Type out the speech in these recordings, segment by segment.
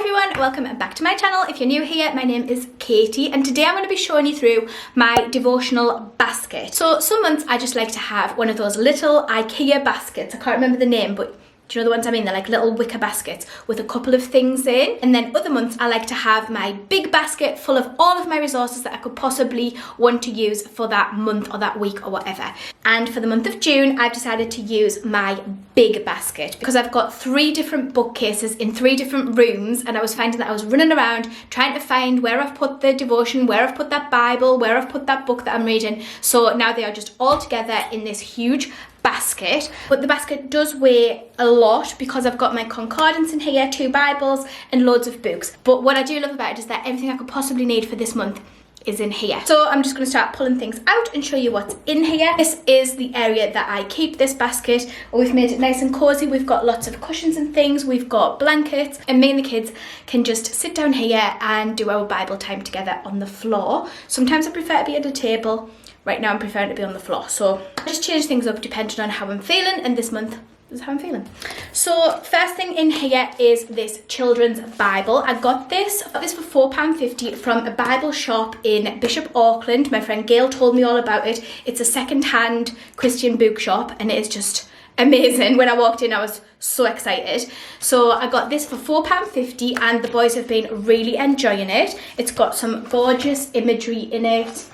everyone, welcome back to my channel. If you're new here, my name is Katie and today I'm going to be showing you through my devotional basket. So some months I just like to have one of those little IKEA baskets. I can't remember the name, but do you know the ones I mean? They're like little wicker baskets with a couple of things in. And then other months I like to have my big basket full of all of my resources that I could possibly want to use for that month or that week or whatever. And for the month of June, I've decided to use my big basket because I've got 3 different bookcases in 3 different rooms, and I was finding that I was running around trying to find where I've put the devotion, where I've put that Bible, where I've put that book that I'm reading. So now they are just all together in this huge basket, but the basket does weigh a lot because I've got my concordance in here, 2 Bibles and loads of books. But what I do love about it is that everything I could possibly need for this month is in here. So I'm just going to start pulling things out and show you what's in here. This is the area that I keep this basket. We've made it nice and cozy. We've got lots of cushions and things. We've got blankets, and me and the kids can just sit down here and do our Bible time together on the floor. Sometimes I prefer to be at a table. Right now I'm preferring to be on the floor. So I just change things up depending on how I'm feeling, and this month is how I'm feeling. So first thing in here is this children's Bible. I got this for £4.50 from a Bible shop in Bishop Auckland. My friend Gail told me all about it. It's a second-hand Christian book shop and it is just amazing. When I walked in I was so excited. So I got this for £4.50 and the boys have been really enjoying it. It's got some gorgeous imagery in it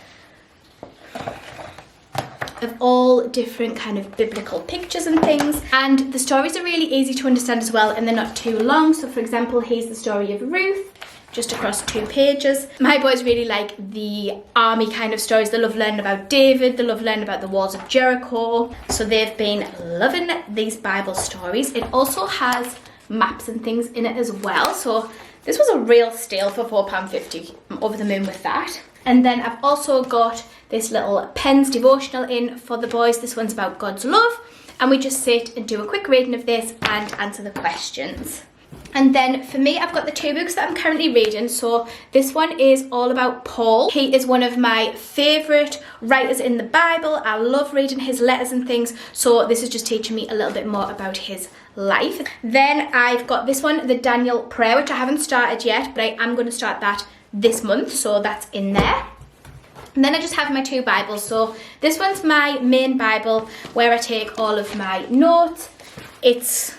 of all different kind of biblical pictures and things, and the stories are really easy to understand as well, and they're not too long. So for example, here's the story of Ruth, just across 2 pages. My boys really like the army kind of stories. They love learning about David, they love learning about the walls of Jericho, so they've been loving these Bible stories. It also has maps and things in it as well, so this was a real steal for £4.50. I'm over the moon with that. And then I've also got this little Pens devotional in for the boys. This one's about God's love, and we just sit and do a quick reading of this and answer the questions. And then for me, I've got the 2 books that I'm currently reading. So this one is all about Paul. He is one of my favourite writers in the Bible. I love reading his letters and things. So this is just teaching me a little bit more about his life. Then I've got this one, the Daniel Prayer, which I haven't started yet, but I am going to start that this month. So that's in there. And then I just have my 2 Bibles. So this one's my main Bible where I take all of my notes. It's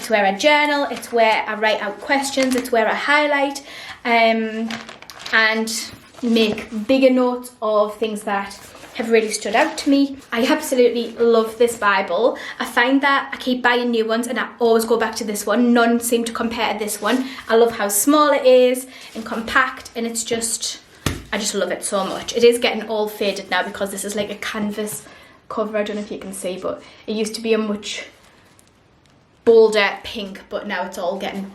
where I journal, it's where I write out questions, it's where I highlight and make bigger notes of things that have really stood out to me. I absolutely love this Bible. I find that I keep buying new ones and I always go back to this one. None seem to compare to this one. I love how small it is and compact, and it's just, I just love it so much. It is getting all faded now because this is like a canvas cover. I don't know if you can see, but it used to be a much bolder pink, but now it's all getting,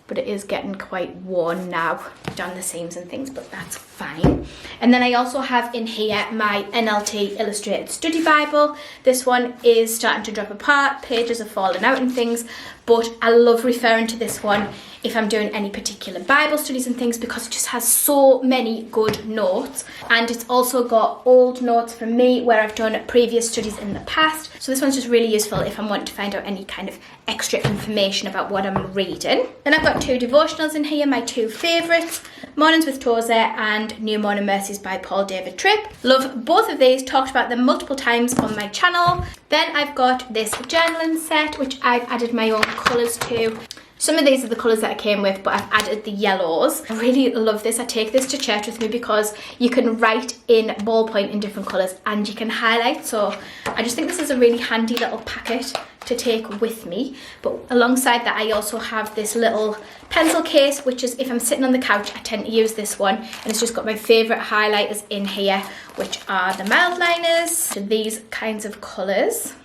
but it is getting quite worn now down the seams and things, but that's fine. And then I also have in here my NLT Illustrated Study Bible. This one is starting to drop apart, pages are falling out and things, but I love referring to this one if I'm doing any particular Bible studies and things because it just has so many good notes, and it's also got old notes from me where I've done previous studies in the past. So this one's just really useful if I'm wanting to find out any kind of extra information about what I'm reading. Then I've got 2 devotionals in here, my 2 favourites, Mornings with Tozer and New Morning Mercies by Paul David Tripp. Love both of these, talked about them multiple times on my channel. Then I've got this journaling set which I've added my own colours to. Some of these are the colours that I came with, but I've added the yellows. I really love this. I take this to church with me because you can write in ballpoint in different colours and you can highlight. So I just think this is a really handy little packet to take with me. But alongside that, I also have this little pencil case, which is if I'm sitting on the couch, I tend to use this one. And it's just got my favourite highlighters in here, which are the Mildliners, so these kinds of colours.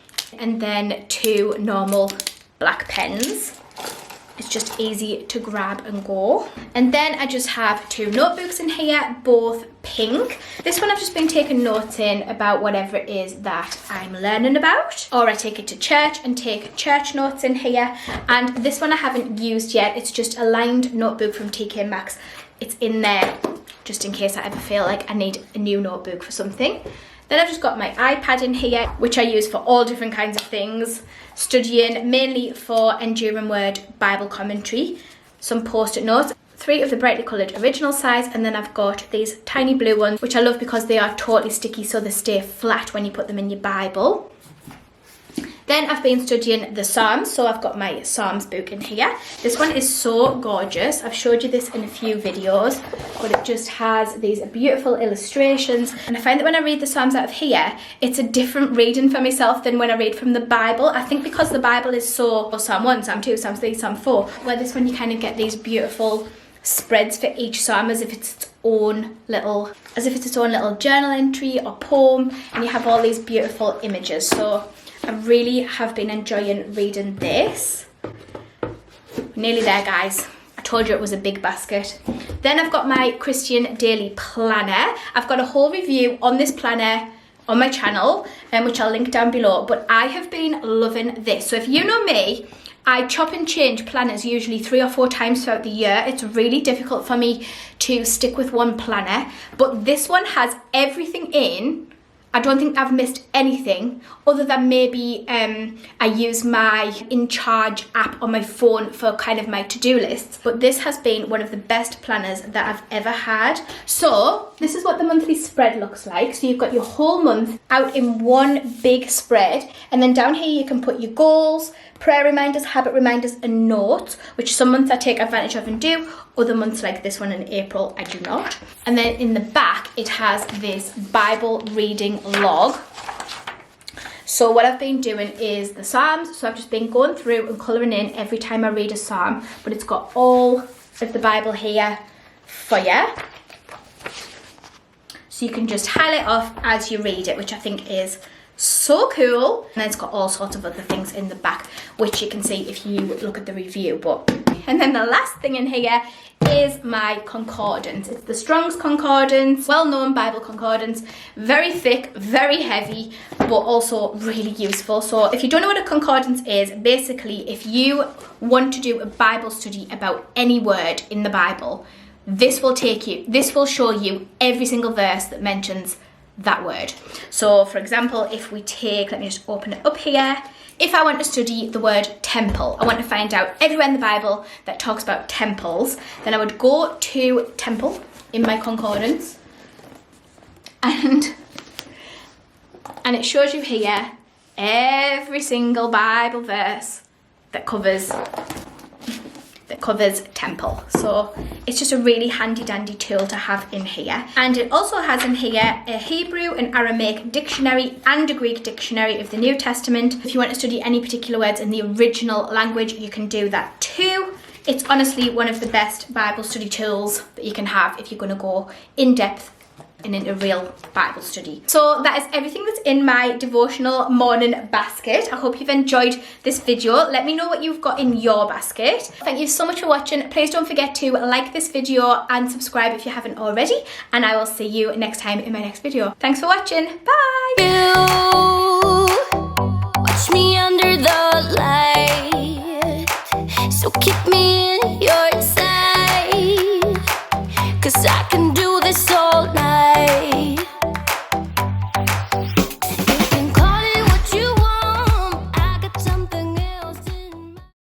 And then 2 normal black pens. It's just easy to grab and go. And then I just have 2 notebooks in here, both pink. This one I've just been taking notes in about whatever it is that I'm learning about, or I take it to church and take church notes in here. And this one I haven't used yet. It's just a lined notebook from TK Maxx. It's in there just in case I ever feel like I need a new notebook for something. Then I've just got my iPad in here, which I use for all different kinds of things, studying mainly for Enduring Word Bible commentary. some post-it notes, 3 of the brightly coloured original size, and then I've got these tiny blue ones, which I love because they are totally sticky, so they stay flat when you put them in your Bible. Then I've been studying the Psalms, so I've got my Psalms book in here. This one is so gorgeous. I've showed you this in a few videos, but it just has these beautiful illustrations. And I find that when I read the Psalms out of here, it's a different reading for myself than when I read from the Bible. I think because the Bible is so Psalm 1, Psalm 2, Psalm 3, Psalm 4, where this one you kind of get these beautiful spreads for each psalm as if it's its own little journal entry or poem, and you have all these beautiful images. So I really have been enjoying reading this. Nearly there, guys. I told you it was a big basket. Then I've got my Christian Daily Planner. I've got a whole review on this planner on my channel, which I'll link down below, but I have been loving this. So if you know me, I chop and change planners usually 3 or 4 times throughout the year. It's really difficult for me to stick with one planner, but this one has everything in. I don't think I've missed anything other than maybe I use my In Charge app on my phone for kind of my to-do lists. But this has been one of the best planners that I've ever had. So this is what the monthly spread looks like. So you've got your whole month out in one big spread. And then down here you can put your goals, prayer reminders, habit reminders, and notes, which some months I take advantage of and do. Other months like this one in April, I do not. And then in the back, it has this Bible reading log. So what I've been doing is the Psalms. So I've just been going through and colouring in every time I read a Psalm. But it's got all of the Bible here for you. So you can just highlight off as you read it, which I think is so cool. And then it's got all sorts of other things in the back, which you can see if you look at the review. And then the last thing in here is my concordance. It's the Strong's Concordance, well-known Bible concordance, very thick, very heavy, but also really useful. So if you don't know what a concordance is, basically if you want to do a Bible study about any word in the Bible, this will show you every single verse that mentions that word. So for example, if we take, let me just open it up here. If I want to study the word temple, I want to find out everywhere in the Bible that talks about temples, then I would go to temple in my concordance, and it shows you here every single Bible verse that covers temple. So it's just a really handy dandy tool to have in here. And it also has in here a Hebrew and Aramaic dictionary and a Greek dictionary of the New Testament. If you want to study any particular words in the original language, you can do that too. It's honestly one of the best Bible study tools that you can have if you're going to go in depth and in a real Bible study. So that is everything that's in my devotional morning basket. I hope you've enjoyed this video. Let me know what you've got in your basket. Thank you so much for watching. Please don't forget to like this video and subscribe if you haven't already, and I will see you next time in my next video. Thanks for watching. Bye.